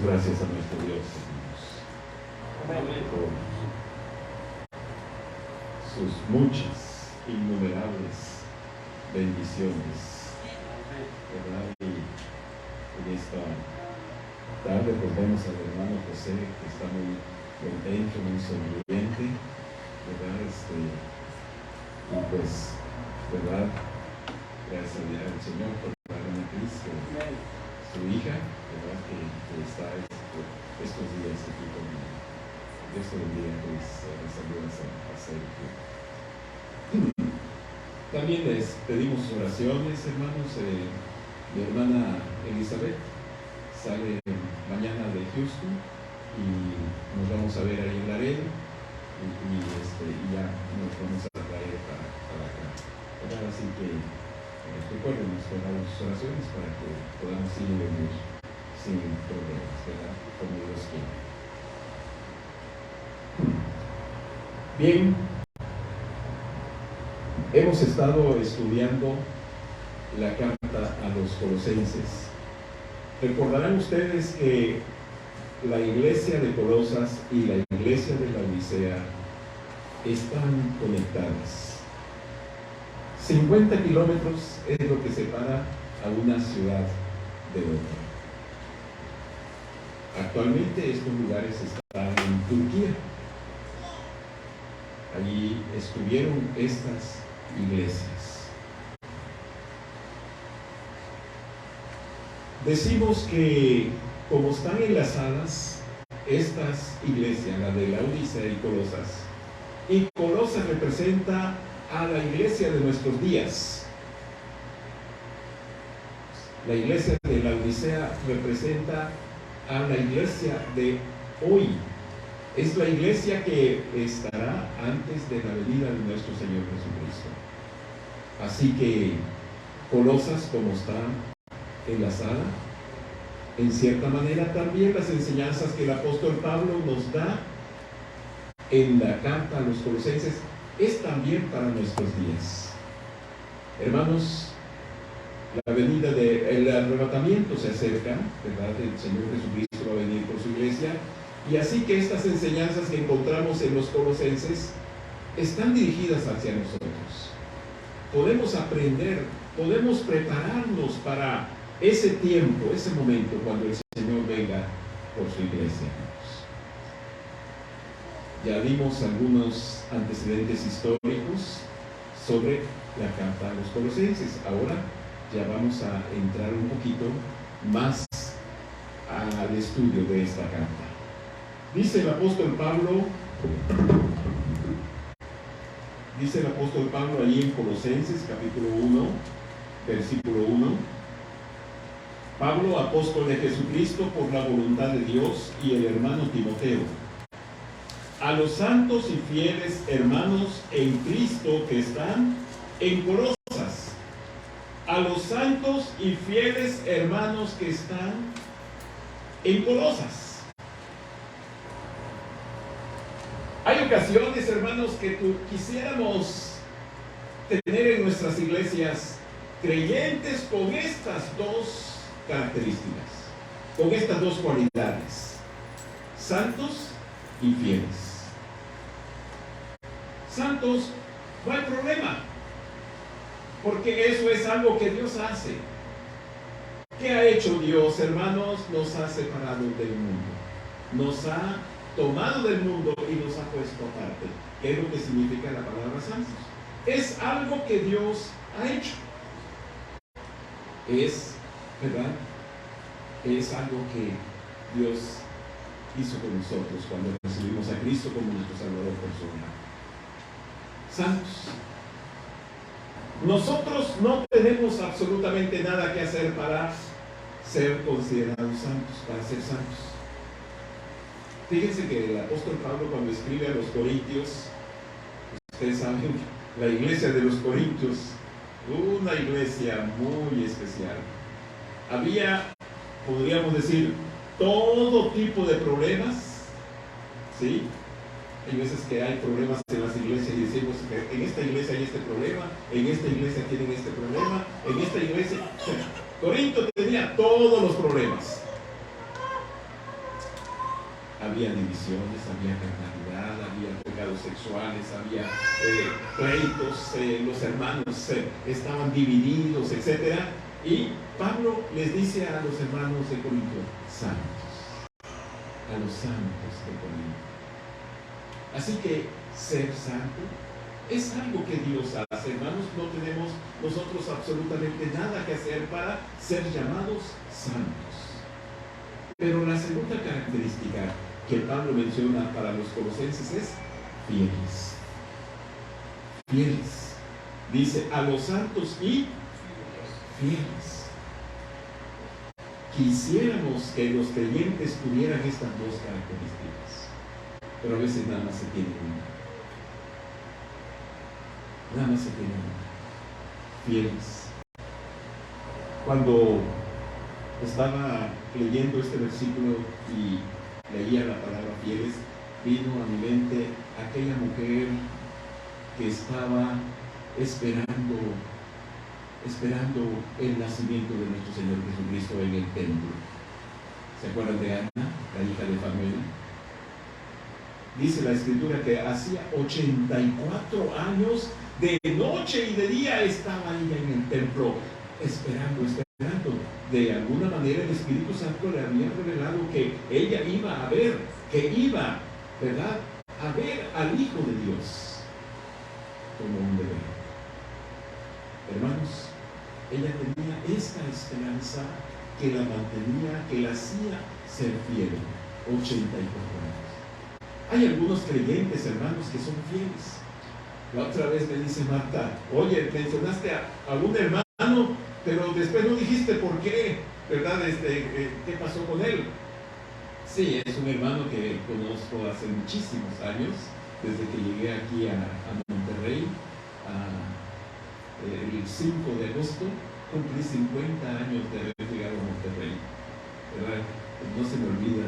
gracias a nuestro Dios, hermanos, por sus muchas, innumerables bendiciones, ¿verdad? Y en esta tarde pues vemos al hermano José, que está muy contento, muy sonriente, ¿verdad? Y pues, ¿verdad? Gracias al Señor por la hermana Cris, su hija, ¿verdad? Que está estos días aquí conmigo. Dios te bendiga, Cris, saludos a Sergio. También les pedimos oraciones, hermanos. Mi hermana Elizabeth sale mañana de Houston y nos vamos a ver ahí en Laredo y ya nos vamos a traer para acá. Así que recuerden con las oraciones para que podamos ir y venir sin problemas, ¿verdad? Como Dios quiere. Bien, hemos estado estudiando la carta a los Colosenses. Recordarán ustedes que la iglesia de Colosas y la iglesia de la Odisea están conectadas. 50 kilómetros es lo que separa a una ciudad de otra. Actualmente estos lugares están en Turquía. Allí estuvieron estas iglesias. Decimos que como están enlazadas estas iglesias, la de la Odisea y Colosas, y Colosas representa a la iglesia de nuestros días. La iglesia de la Odisea representa a la iglesia de hoy. Es la iglesia que estará antes de la venida de nuestro Señor Jesucristo. Así que Colosas, como está enlazada, en cierta manera también las enseñanzas que el apóstol Pablo nos da en la carta a los Colosenses es también para nuestros días. Hermanos, la venida del arrebatamiento se acerca, ¿verdad? El Señor Jesucristo va a venir por su iglesia, y así que estas enseñanzas que encontramos en los Colosenses están dirigidas hacia nosotros. Podemos aprender, podemos prepararnos para ese tiempo, ese momento cuando el Señor venga por su iglesia. Ya vimos algunos antecedentes históricos sobre la carta a los Colosenses. Ahora ya vamos a entrar un poquito más al estudio de esta carta. Dice el apóstol Pablo allí en Colosenses capítulo 1, versículo 1. Pablo, apóstol de Jesucristo por la voluntad de Dios, y el hermano Timoteo, a los santos y fieles hermanos en Cristo que están en Colosas. A los santos y fieles hermanos que están en Colosas. Hay ocasiones, hermanos, que quisiéramos tener en nuestras iglesias creyentes con estas dos características, con estas dos cualidades: santos y fieles. Santos, no hay problema, porque eso es algo que Dios hace. ¿Qué ha hecho Dios, hermanos? Nos ha separado del mundo, nos ha tomado del mundo y nos ha puesto aparte. ¿Qué es lo que significa la palabra santos? Es algo que Dios ha hecho. Es, ¿verdad? Es algo que Dios hizo con nosotros cuando recibimos a Cristo como nuestro Salvador personal. Santos. Nosotros no tenemos absolutamente nada que hacer para ser considerados santos, para ser santos. Fíjense que el apóstol Pablo, cuando escribe a los Corintios, ustedes saben, la iglesia de los Corintios, una iglesia muy especial. Había, podríamos decir, todo tipo de problemas, ¿sí? Hay veces que hay problemas en las iglesias y decimos que en esta iglesia hay este problema, en esta iglesia tienen este problema, en esta iglesia... Corinto tenía todos los problemas. había divisiones, había carnalidad, había pecados sexuales, había pleitos, los hermanos estaban divididos, etc. Y Pablo les dice a los hermanos de Corinto, santos, a los santos de Corinto. Así que ser santo es algo que Dios hace, hermanos. No tenemos nosotros absolutamente nada que hacer para ser llamados santos. Pero la segunda característica que Pablo menciona para los colosenses es fieles. Fieles. Dice, a los santos y fieles. Quisiéramos que los creyentes tuvieran estas dos características, pero a veces nada más se tiene una. Nada más se tiene una. Fieles. Cuando estaba leyendo este versículo y leía la palabra fieles, vino a mi mente aquella mujer que estaba esperando el nacimiento de nuestro Señor Jesucristo en el templo. ¿Se acuerdan de Ana, la hija de Fanuel? Dice la Escritura que hacía 84 años, de noche y de día estaba ella en el templo, esperando. De alguna manera el Espíritu Santo le había revelado que ella iba a ver, ¿verdad?, a ver al Hijo de Dios como un bebé. Hermanos, ella tenía esta esperanza que la mantenía, que la hacía ser fiel. 84 años. Hay algunos creyentes, hermanos, que son fieles. La otra vez me dice Marta, oye, mencionaste a un hermano, pero después no dijiste por qué, ¿verdad? ¿Qué pasó con él? Sí, es un hermano que conozco hace muchísimos años, desde que llegué aquí a Monterrey, el 5 de agosto, cumplí 50 años de haber llegado a Monterrey, ¿verdad? No se me olvida,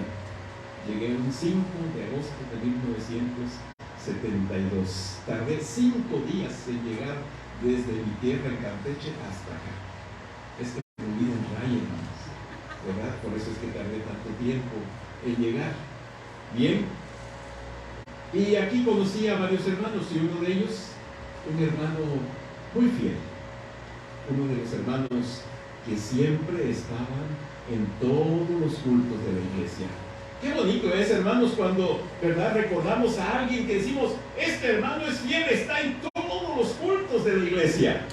llegué un 5 de agosto de 1972, tardé 5 días en llegar desde mi tierra en Campeche hasta acá. Es que me olvida en raya, hermanos, ¿verdad? Por eso es que tardé tanto tiempo en llegar. Bien, y aquí conocí a varios hermanos, y uno de ellos, un hermano muy fiel, uno de los hermanos que siempre estaban en todos los cultos de la iglesia. Qué bonito es, hermanos, cuando, ¿verdad?, recordamos a alguien que decimos, este hermano es fiel, está en todos los cultos de la iglesia,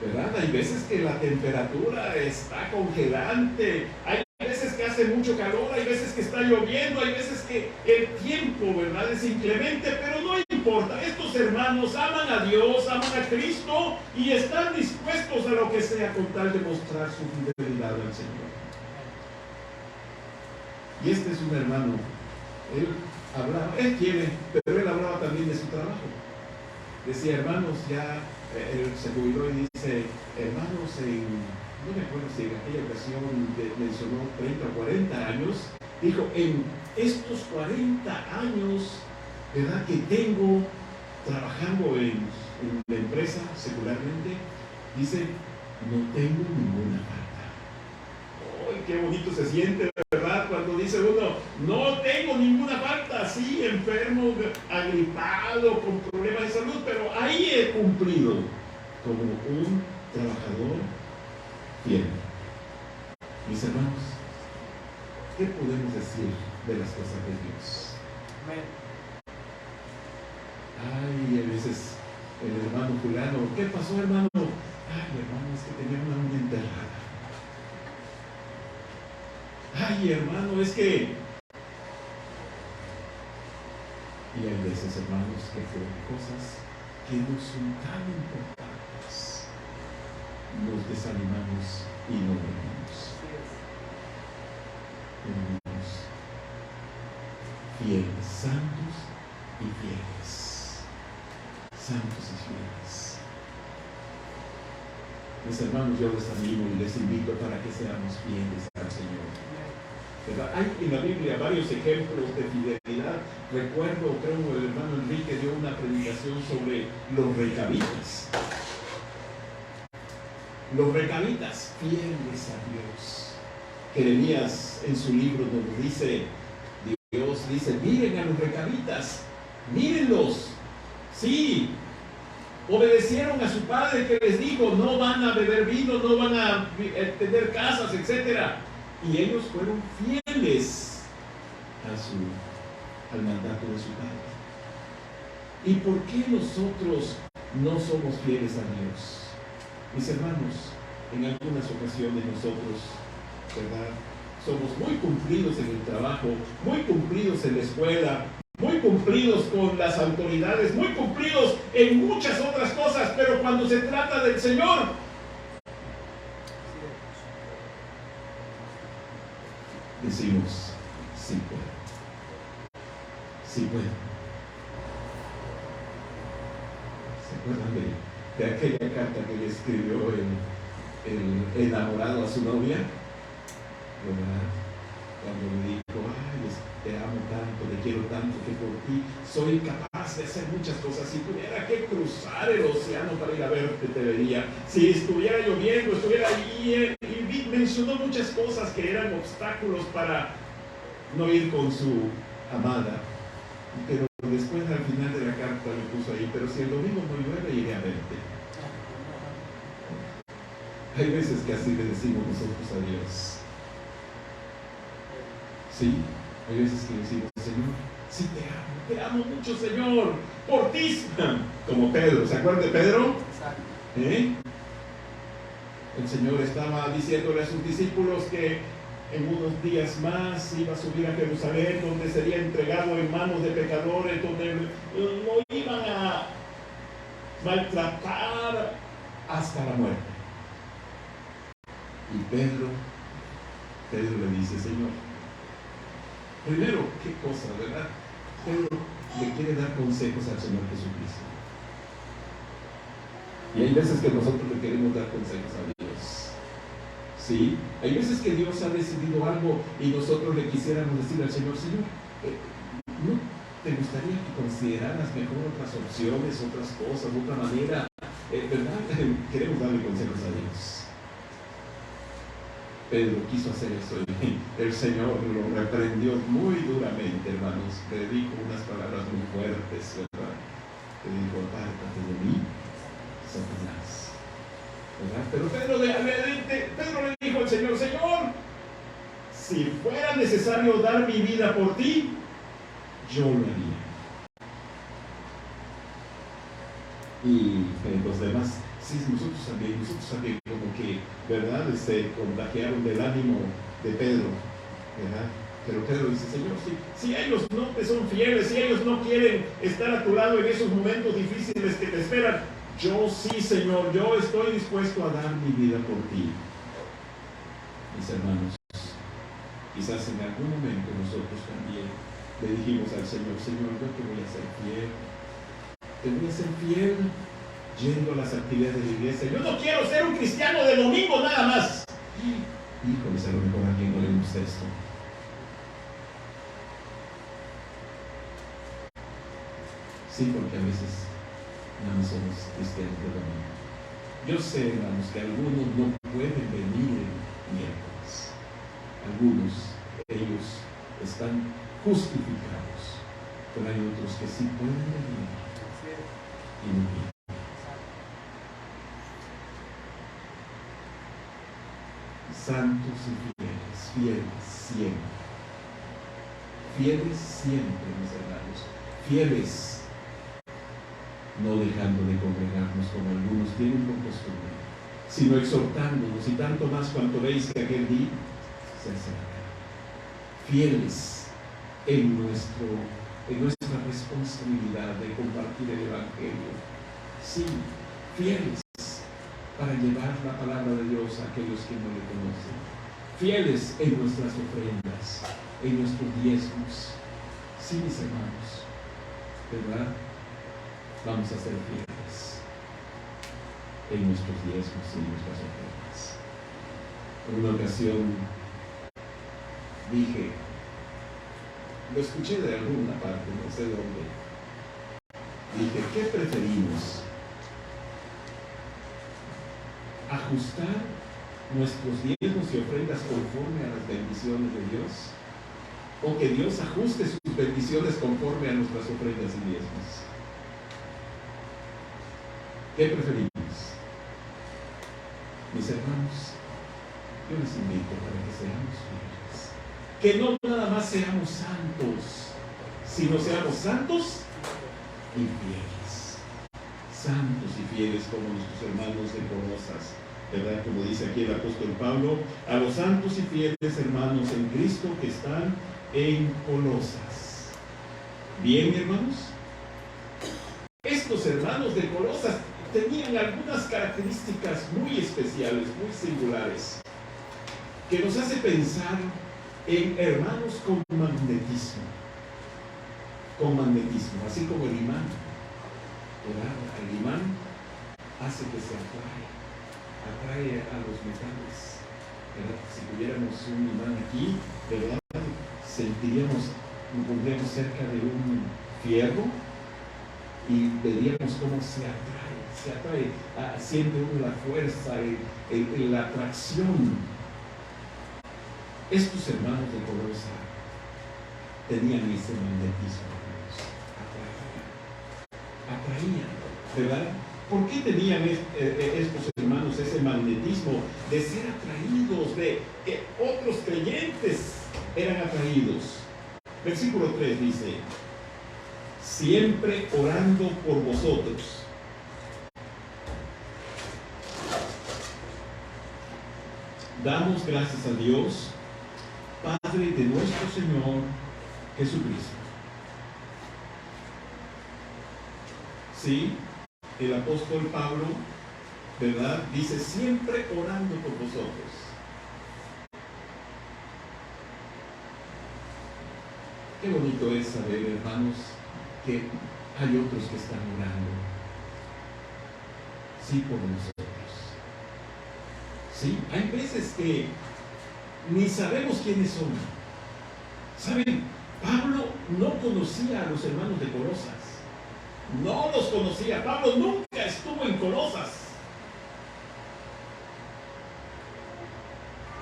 ¿verdad? Hay veces que la temperatura está congelante, hay veces que hace mucho calor, hay veces que está lloviendo, hay veces que el tiempo, ¿verdad?, es inclemente, pero no importa. Estos hermanos aman a Dios, aman a Cristo y están dispuestos a lo que sea con tal de mostrar su fidelidad al Señor. Y este es un hermano, él quiere, pero él hablaba también de su trabajo. Decía, hermanos, ya él se jubiló y dice, hermanos, no me acuerdo si en aquella ocasión mencionó 30 o 40 años, dijo, en estos 40 años, ¿verdad?, que tengo trabajando en la empresa secularmente, dice, no tengo ninguna falta. ¡Ay, qué bonito se siente, ¿verdad?, cuando dice uno, no tengo ninguna falta, sí, enfermo, agripado, con problemas de salud, pero ahí he cumplido como un trabajador fiel. Mis hermanos, ¿qué podemos decir de las cosas de Dios? Ay, a veces el hermano fulano, ¿qué pasó, hermano? Ay, hermano, es que tenía una uña enterrada. Ay, hermano, es que... Y hay veces, hermanos, que por cosas que no son tan importantes, nos desanimamos y no venimos. Fieles, santos y fieles. Santos y fieles. Mis hermanos, yo les animo y les invito para que seamos fieles al Señor. ¿Verdad? Hay en la Biblia varios ejemplos de fidelidad. Recuerdo, creo, el hermano Enrique dio una predicación sobre los recabitas. Los recabitas, fieles a Dios. Jeremías en su libro nos dice, Dios Dios dice, miren a los recabitas, mírenlos. Sí, obedecieron a su padre que les dijo, no van a beber vino, no van a tener casas, etc. Y ellos fueron fieles al mandato de su padre. ¿Y por qué nosotros no somos fieles a Dios? Mis hermanos, en algunas ocasiones nosotros, ¿verdad?, somos muy cumplidos en el trabajo, muy cumplidos en la escuela, muy cumplidos con las autoridades, muy cumplidos en muchas otras cosas, pero cuando se trata del Señor, decimos, sí puedo, sí puedo. ¿Se acuerdan de aquella carta que le escribió el enamorado a su novia? ¿Verdad? Cuando le dijo, ay, te amo tanto, te quiero tanto, que por ti soy capaz de hacer muchas cosas. Si tuviera que cruzar el océano para ir a verte, te vería. Si estuviera lloviendo, estuviera ahí, y mencionó muchas cosas que eran obstáculos para no ir con su amada. Pero después, al final de la carta, le puso ahí, pero si el domingo no llueve, iré a verte. Hay veces que así le decimos nosotros a Dios. Sí, hay veces que decimos, Señor, sí te amo mucho, Señor, por ti, como Pedro. ¿Se acuerdan de Pedro? ¿Eh? El Señor estaba diciéndole a sus discípulos que en unos días más iba a subir a Jerusalén, donde sería entregado en manos de pecadores, donde lo iban a maltratar hasta la muerte. Y Pedro le dice, Señor, primero, qué cosa, ¿verdad? Pedro le quiere dar consejos al Señor Jesucristo. Y hay veces que nosotros le queremos dar consejos a Dios. Sí, hay veces que Dios ha decidido algo y nosotros le quisiéramos decir al Señor, Señor, ¿no te gustaría que consideraras mejor otras opciones, otras cosas, otra manera? ¿Verdad? Queremos darle consejos a Dios. Pedro quiso hacer eso y el Señor lo reprendió muy duramente, hermanos. Le dijo unas palabras muy fuertes, ¿verdad? Le dijo, apártate de mí, Satanás. ¿Verdad? Pero Pedro le dijo al Señor, Señor, si fuera necesario dar mi vida por ti, yo lo haría. Y los demás, sí, nosotros también como que, ¿verdad?, se contagiaron del ánimo de Pedro, ¿verdad? Pero Pedro dice, Señor, si ellos no te son fieles, si ellos no quieren estar a tu lado en esos momentos difíciles que te esperan, yo sí, Señor, yo estoy dispuesto a dar mi vida por ti. Mis hermanos, quizás en algún momento nosotros también le dijimos al Señor, Señor, yo te voy a ser fiel. Te voy a ser fiel yendo a las actividades de la iglesia. Yo no quiero ser un cristiano de domingo nada más. Híjoles, a lo mejor a alguien no le gusta esto. Sí, porque a veces nada más somos cristianos de domingo. Yo sé, hermanos, que algunos no pueden venir el miércoles. Algunos, ellos están justificados. Pero hay otros que sí pueden venir. Y no vienen. Santos y fieles siempre. Fieles siempre, mis hermanos. Fieles, no dejando de congregarnos como algunos tienen por costumbre, sino exhortándonos, y tanto más cuanto veis que aquel día se acerca. Fieles en nuestra responsabilidad de compartir el Evangelio. Sí, fieles para llevar la palabra de Dios a aquellos que no le conocen. Fieles en nuestras ofrendas, en nuestros diezmos. Sí, mis hermanos, ¿verdad? Vamos a ser fieles en nuestros diezmos y en nuestras ofrendas. En una ocasión dije, lo escuché de alguna parte, no sé dónde. Dije, ¿qué preferimos? ¿Ajustar nuestros diezmos y ofrendas conforme a las bendiciones de Dios? o que Dios ajuste sus bendiciones conforme a nuestras ofrendas y diezmos? ¿Qué preferimos? Mis hermanos, yo les invito para que seamos fieles, que no nada más seamos santos, sino seamos santos y fieles. Santos y fieles como nuestros hermanos de Colosas, ¿verdad? Como dice aquí el apóstol Pablo, a los santos y fieles hermanos en Cristo que están en Colosas. Bien, hermanos, estos hermanos de Colosas tenían algunas características muy especiales, muy singulares, que nos hace pensar en hermanos con magnetismo, así como el imán, ¿verdad? El imán hace que se atrae a los metales, ¿verdad? Si tuviéramos un imán aquí, ¿verdad? Nos pondríamos cerca de un fierro y veríamos cómo se atrae, siente uno la fuerza, la atracción. Estos hermanos de Colosa tenían ese magnetismo, atraían, ¿verdad? ¿Por qué tenían estos hermanos ese magnetismo de ser atraídos, de que otros creyentes eran atraídos? Versículo 3 dice: siempre orando por vosotros. Damos gracias a Dios, Padre de nuestro Señor Jesucristo. Sí, el apóstol Pablo, ¿verdad? Dice siempre orando por vosotros. Qué bonito es saber, hermanos, que hay otros que están orando, sí, por nosotros. Sí, hay veces que ni sabemos quiénes son. ¿Saben? Pablo no conocía a los hermanos de Colosas. No los conocía. Pablo nunca estuvo en Colosas.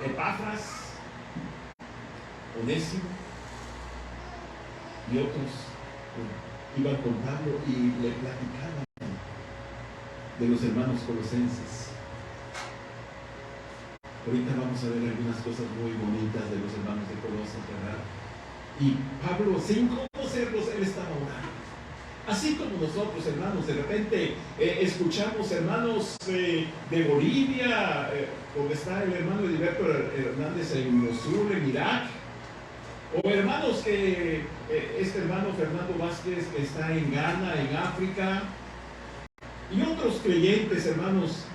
Epafras, Onésimo y otros iban contando y le platicaban de los hermanos colosenses. Ahorita vamos a ver algunas cosas muy bonitas de los hermanos de Colosas, ¿verdad? Y Pablo, sin conocerlos, él estaba orando. Así como nosotros, hermanos, de repente escuchamos hermanos de Bolivia, donde está el hermano Heriberto Hernández en Mosul, en Irak, o hermanos que este hermano Fernando Vázquez que está en Ghana, en África, y otros creyentes, hermanos.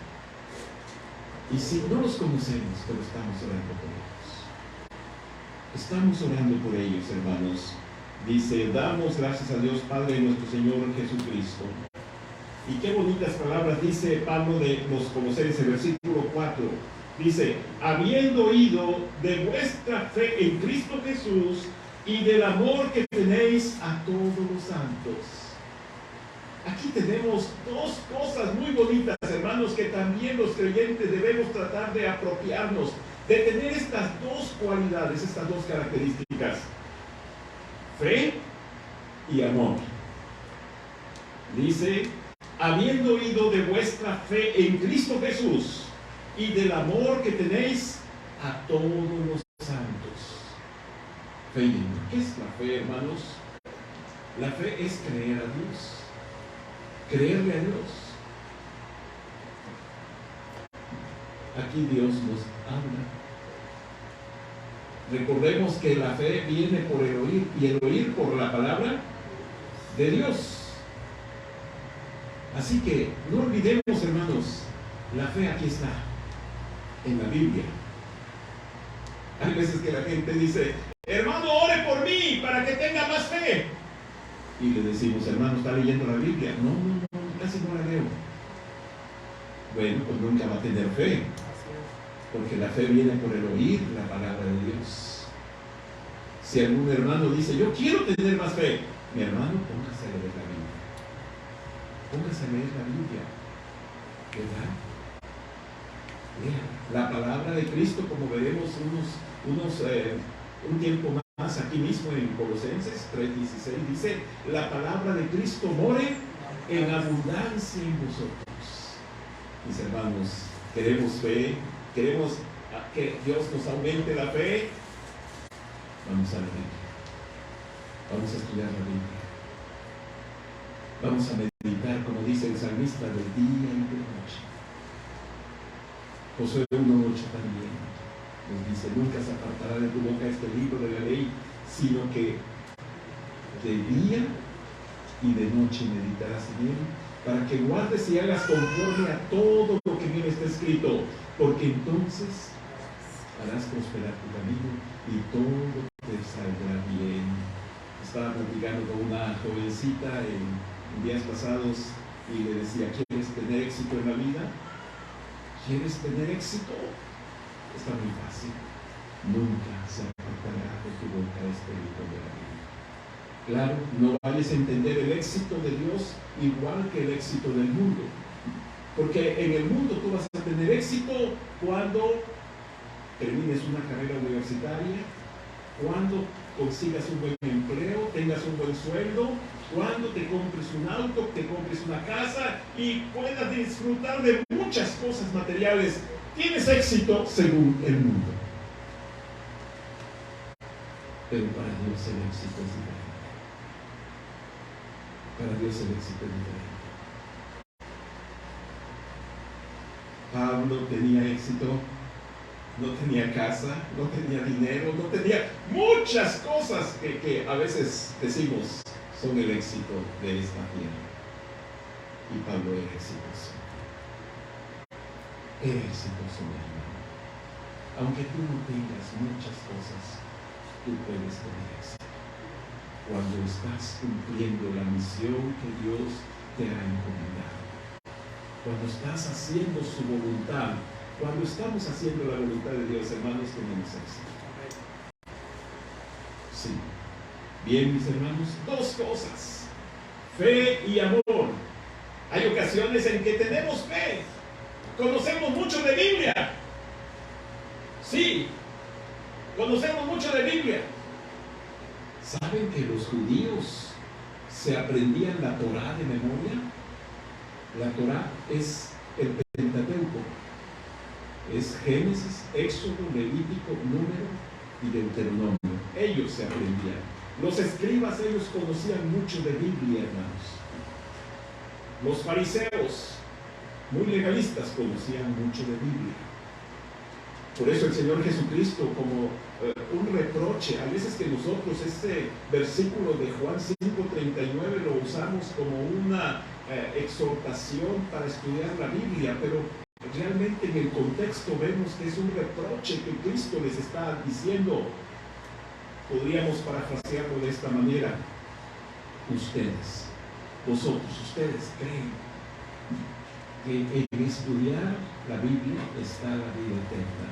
Y si no los conocemos, pero estamos orando por ellos. Estamos orando por ellos, hermanos. Dice, damos gracias a Dios Padre de nuestro Señor Jesucristo. Y qué bonitas palabras dice Pablo de los Colosenses, versículo 4. Dice, habiendo oído de vuestra fe en Cristo Jesús y del amor que tenéis a todos los santos. Aquí tenemos dos cosas muy bonitas, hermanos, que también los creyentes debemos tratar de apropiarnos, de tener estas dos cualidades, estas dos características: fe y amor. Dice, habiendo oído de vuestra fe en Cristo Jesús y del amor que tenéis a todos los santos. Fe y amor. ¿Qué es la fe, hermanos? La fe es creer a Dios. Creerle a Dios. Aquí Dios nos habla. Recordemos que la fe viene por el oír y el oír por la palabra de Dios. Así que no olvidemos, hermanos, la fe aquí está, en la Biblia. Hay veces que la gente dice, hermano, ore por mí para que tenga más fe. Y le decimos, hermano, ¿está leyendo la Biblia? No, casi no la leo. Bueno, pues nunca va a tener fe, porque la fe viene por el oír la palabra de Dios. Si algún hermano dice, yo quiero tener más fe, mi hermano, póngase a leer la Biblia. Póngase a leer la Biblia, ¿verdad? Lea la palabra de Cristo, como veremos un tiempo aquí mismo en Colosenses 3:16 dice: la palabra de Cristo more en abundancia en vosotros. Mis hermanos, queremos fe, queremos que Dios nos aumente la fe. Vamos a leer, vamos a estudiar la Biblia, vamos a meditar, como dice el salmista, de día y de noche. Josué 1:8 también nos dice: nunca se apartará de tu boca este libro de la ley, sino que de día y de noche meditarás en él, para que guardes y hagas conforme a todo lo que en él está escrito, porque entonces harás prosperar tu camino y todo te saldrá bien. Estaba platicando con una jovencita en días pasados y le decía: ¿quieres tener éxito en la vida? ¿Quieres tener éxito? Está muy fácil. Nunca se apartará de tu boca este libro de la Biblia. Claro, no vayas a entender el éxito de Dios igual que el éxito del mundo. Porque en el mundo tú vas a tener éxito cuando termines una carrera universitaria, cuando consigas un buen empleo, tengas un buen sueldo, cuando te compres un auto, te compres una casa y puedas disfrutar de muchas cosas materiales. Tienes éxito según el mundo. Pero para Dios el éxito es diferente. Para Dios el éxito es diferente. Pablo tenía éxito, no tenía casa, no tenía dinero, no tenía muchas cosas que a veces decimos son el éxito de esta tierra. Y Pablo era exitoso. Era exitoso, mi hermano. Aunque tú no tengas muchas cosas, tú puedes tener éxito cuando estás cumpliendo la misión que Dios te ha encomendado. Cuando estás haciendo su voluntad, cuando estamos haciendo la voluntad de Dios, hermanos, tenemos éxito. Sí. Bien, mis hermanos, dos cosas: fe y amor. Hay ocasiones en que tenemos fe, conocemos mucho de Biblia. Sí, conocemos mucho de Biblia. ¿Saben que los judíos se aprendían la Torá de memoria? La Torá es el Pentateuco. Es Génesis, Éxodo, Levítico, Número y Deuteronomio. Ellos se aprendían. Los escribas, ellos conocían mucho de Biblia, hermanos. Los fariseos, muy legalistas, conocían mucho de Biblia. Por eso el Señor Jesucristo, como un reproche, a veces que nosotros este versículo de Juan 5:39 lo usamos como una exhortación para estudiar la Biblia, pero realmente en el contexto vemos que es un reproche que Cristo les está diciendo. Podríamos parafrasearlo de esta manera: ustedes, vosotros, ustedes creen que en estudiar la Biblia está la vida eterna,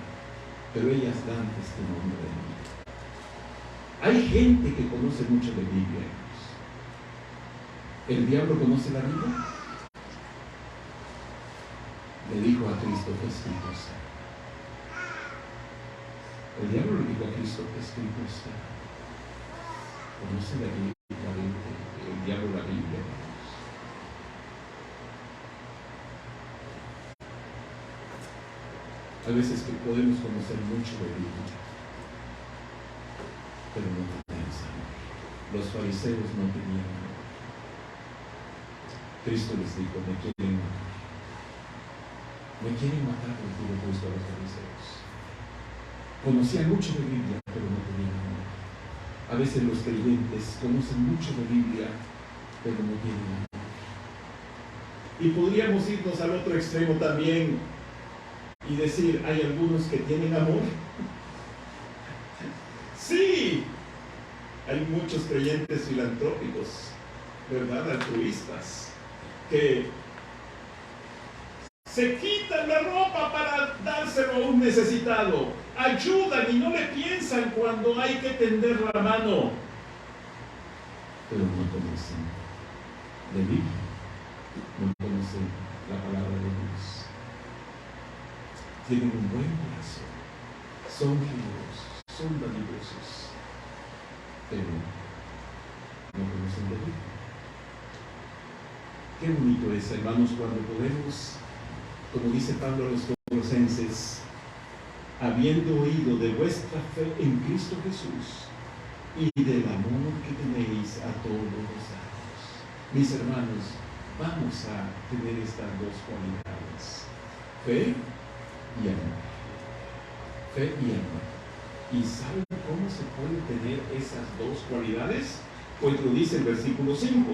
pero ellas dan testimonio de mí. Hay gente que conoce mucho de Biblia. ¿El diablo conoce la Biblia? Le dijo a Cristo: ¿qué escrito está? El diablo le dijo a Cristo: ¿qué escrito está? ¿Conoce la Biblia? El diablo la Biblia. A veces que podemos conocer mucho de Biblia, pero no tenemos amor. Los fariseos no tenían amor. Cristo les dijo: me quieren matar. Me quieren matar, les dijo Cristo a los fariseos. Conocían mucho de Biblia, pero no tenían amor. A veces los creyentes conocen mucho de Biblia, pero no tienen amor. Y podríamos irnos al otro extremo también y decir: ¿hay algunos que tienen amor? Sí, hay muchos creyentes filantrópicos, ¿verdad? Altruistas, que se quitan la ropa para dárselo a un necesitado, ayudan y no le piensan cuando hay que tender la mano, pero no conocen de Biblia, no conocen la palabra de Dios. Tienen un buen corazón, son generosos, son dadivosos, pero no conocen de Dios. Qué bonito es, hermanos, cuando podemos, como dice Pablo a los Colosenses, habiendo oído de vuestra fe en Cristo Jesús y del amor que tenéis a todos los santos. Mis hermanos, vamos a tener estas dos cualidades: fe y amor. Fe y amor. ¿Y saben cómo se puede tener esas dos cualidades? Pues lo dice el versículo 5,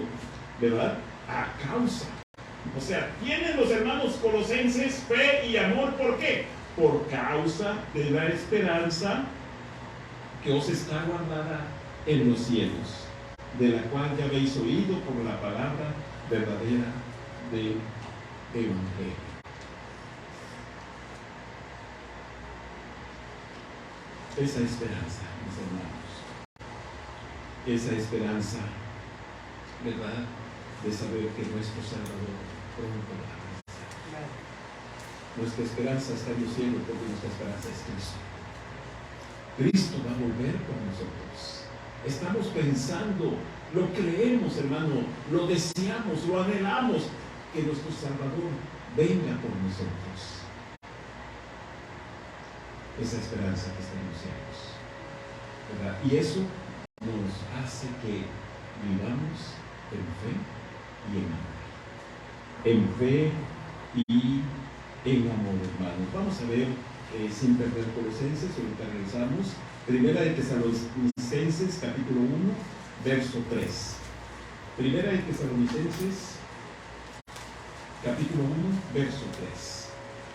¿verdad? A causa. O sea, tienen los hermanos colosenses fe y amor, ¿por qué? Por causa de la esperanza que os está guardada en los cielos, de la cual ya habéis oído por la palabra verdadera del Evangelio. Esa esperanza, mis hermanos, esa esperanza, ¿verdad?, de saber que nuestro Salvador pronto va a regresar. Nuestra esperanza está en los cielos porque nuestra esperanza es Cristo. Cristo va a volver por nosotros. Estamos pensando, lo creemos, hermano, lo deseamos, lo anhelamos, que nuestro Salvador venga por nosotros. Esa esperanza que está en los cielos, ¿verdad? Y eso nos hace que vivamos en fe y en amor. En fe y en amor, hermanos. Vamos a ver, sin perder Colosenses, ahorita regresamos. Primera de Tesalonicenses, capítulo 1, verso 3. Primera de Tesalonicenses, capítulo 1, verso 3.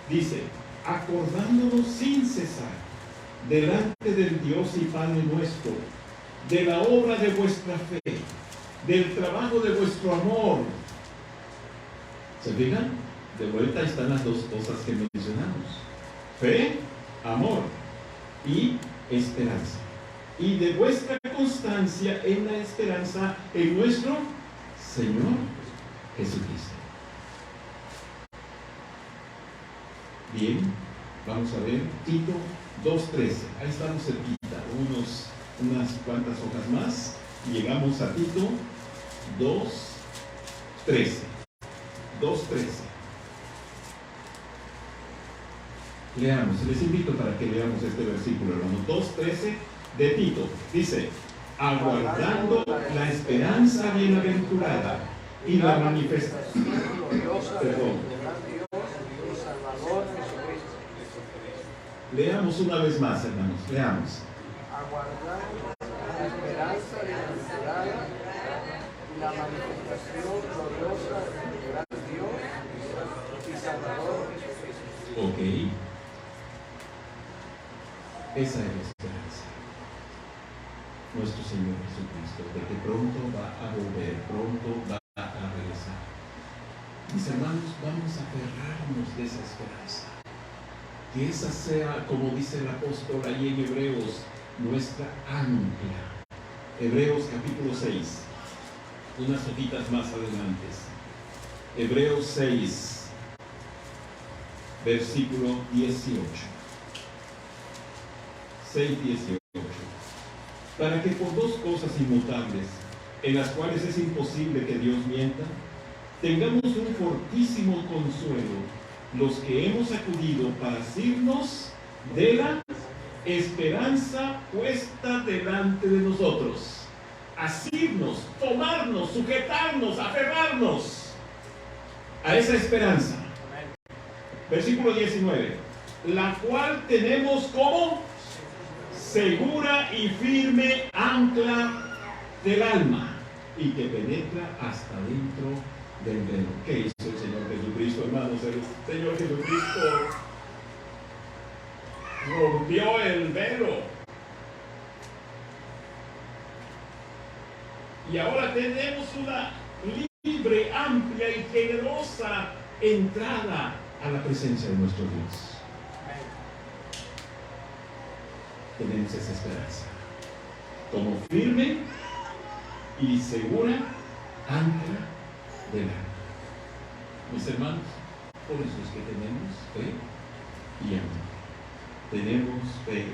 Dice: acordándonos sin cesar delante del Dios y Padre nuestro, de la obra de vuestra fe, del trabajo de vuestro amor. ¿Se fijan? De vuelta están las dos cosas que mencionamos: fe, amor y esperanza. Y de vuestra constancia en la esperanza en nuestro Señor Jesucristo. Bien, vamos a ver Tito 2:13. Ahí estamos cerquita, unas cuantas hojas más y llegamos a Tito 2:13. 2:13. Leamos, les invito para que leamos este versículo, hermano. 2:13 de Tito. Dice: aguardando la esperanza bienaventurada y la manifestación gloriosa del gran Dios y Salvador Jesucristo. Leamos una vez más, hermanos. Leamos. Aguardando la esperanza bienaventurada y la manifestación gloriosa del gran Dios y Salvador Jesucristo. Ok. Esa es la esperanza. Nuestro Señor Jesucristo, de que pronto va a volver, pronto va a regresar. Mis hermanos, vamos a aferrarnos de esa esperanza. Que esa sea, como dice el apóstol ahí en Hebreos, nuestra ancla. Hebreos capítulo 6, unas hojitas más adelante. Hebreos 6, versículo 18. 6:18. Para que por dos cosas inmutables, en las cuales es imposible que Dios mienta, tengamos un fortísimo consuelo, los que hemos acudido para asirnos de la esperanza puesta delante de nosotros. Asirnos, tomarnos, sujetarnos, aferrarnos a esa esperanza. Versículo 19. La cual tenemos como segura y firme ancla del alma y que penetra hasta dentro del velo. ¿Qué hizo el Señor Jesucristo, hermanos? El Señor Jesucristo rompió el velo y ahora tenemos una libre, amplia y generosa entrada a la presencia de nuestro Dios. Tenemos esa esperanza como firme y segura ancla del alma. Mis hermanos, por eso es que tenemos fe y amor. Tenemos fe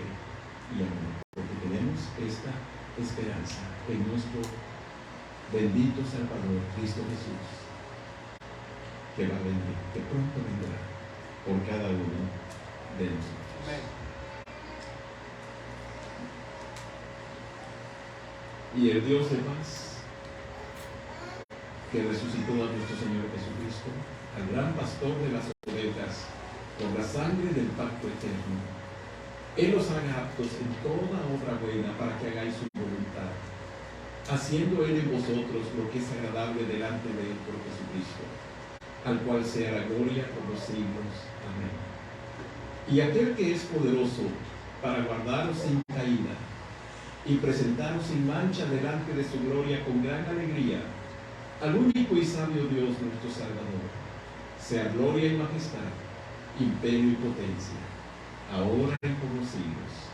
y amor, porque tenemos esta esperanza en nuestro bendito Salvador, Cristo Jesús, que va a venir, que pronto vendrá por cada uno de nosotros. Amén. Y el Dios de paz, que resucitó a nuestro Señor Jesucristo, al gran pastor de las ovejas, por la sangre del pacto eterno, Él os haga aptos en toda obra buena para que hagáis su voluntad, haciendo Él en vosotros lo que es agradable delante de Él por Jesucristo, al cual sea la gloria por los siglos. Amén. Y aquel que es poderoso para guardaros sin caída y presentaros sin mancha delante de su gloria con gran alegría, al único y sabio Dios nuestro Salvador, sea gloria y majestad, imperio y potencia, ahora y por los siglos.